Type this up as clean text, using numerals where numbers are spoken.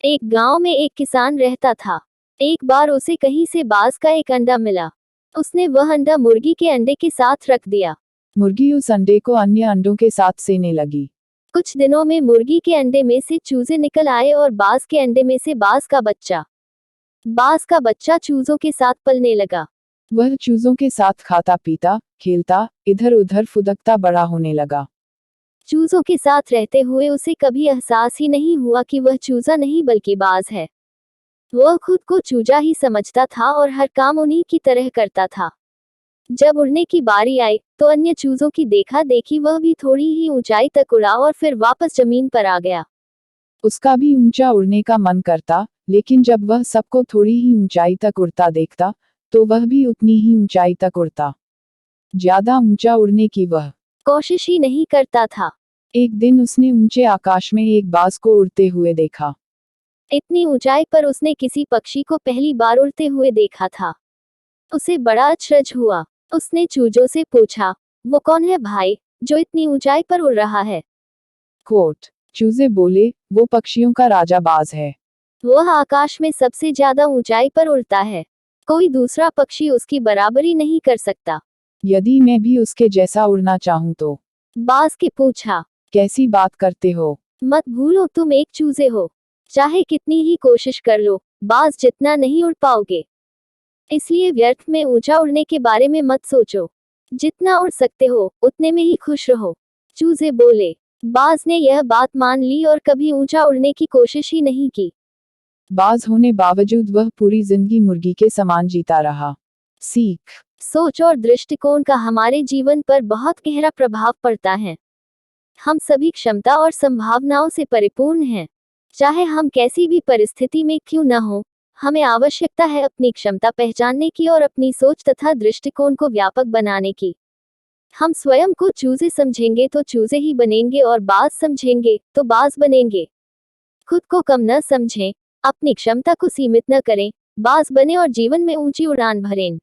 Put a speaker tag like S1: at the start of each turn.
S1: एक गांव में एक किसान रहता था। एक बार उसे कहीं से बाज का एक अंडा मिला। उसने वह अंडा मुर्गी के अंडे के साथ रख दिया।
S2: मुर्गी उस अंडे को अन्य अंडों के साथ सेने लगी।
S1: कुछ दिनों में मुर्गी के अंडे में से चूजे निकल आए और बाज के अंडे में से बाज का बच्चा। बाज का बच्चा चूजों के साथ पलने लगा।
S2: वह चूजों के साथ खाता पीता खेलता इधर उधर फुदकता बड़ा होने लगा।
S1: चूजों के साथ रहते हुए उसे कभी एहसास ही नहीं हुआ कि वह चूजा नहीं बल्कि बाज है। वह खुद को चूजा ही समझता था और हर काम उन्हीं की तरह करता था। जब उड़ने की बारी आई तो अन्य चूजों की देखा देखी वह भी थोड़ी ही ऊंचाई तक उड़ा और फिर वापस जमीन पर आ गया।
S2: उसका भी ऊंचा उड़ने का मन करता, लेकिन जब वह सबको थोड़ी ही ऊंचाई तक उड़ता देखता तो वह भी उतनी ही ऊंचाई तक उड़ता। ज्यादा ऊंचा उड़ने की वह
S1: कोशिश ही नहीं करता था।
S2: एक दिन उसने ऊंचे आकाश में एक बाज को उड़ते हुए देखा।
S1: इतनी ऊंचाई पर उसने किसी पक्षी को पहली बार उड़ते हुए देखा था। उसे बड़ा अचरज हुआ। उसने चूजों से पूछा, वो कौन है भाई, जो इतनी ऊंचाई पर उड़ रहा है?
S2: कोट चूजे बोले, वो पक्षियों का राजा बाज है।
S1: वह आकाश में सबसे ज्यादा ऊंचाई पर उड़ता है। कोई दूसरा पक्षी उसकी बराबरी नहीं कर सकता।
S2: यदि मैं भी उसके जैसा उड़ना चाहूं तो?
S1: बाज के पूछा।
S2: कैसी बात करते हो?
S1: मत भूलो तुम एक चूजे हो। चाहे कितनी ही कोशिश कर लो, बाज जितना नहीं उड़ पाओगे। इसलिए व्यर्थ में ऊंचा उड़ने के बारे में मत सोचो। जितना उड़ सकते हो उतने में ही खुश रहो। चूजे बोले। बाज ने यह बात मान ली और कभी ऊंचा उड़ने की कोशिश ही नहीं की।
S2: बाज होने बावजूद वह पूरी जिंदगी मुर्गी के समान जीता रहा। सीख।
S1: सोच और दृष्टिकोण का हमारे जीवन पर बहुत गहरा प्रभाव पड़ता है। हम सभी क्षमता और संभावनाओं से परिपूर्ण हैं। चाहे हम कैसी भी परिस्थिति में क्यों न हो, हमें आवश्यकता है अपनी क्षमता पहचानने की और अपनी सोच तथा दृष्टिकोण को व्यापक बनाने की। हम स्वयं को चूजे समझेंगे तो चूजे ही बनेंगे और बाज समझेंगे तो बाज बनेंगे। खुद को कम न समझें, अपनी क्षमता को सीमित न करें, बाज बने और जीवन में ऊंची उड़ान भरें।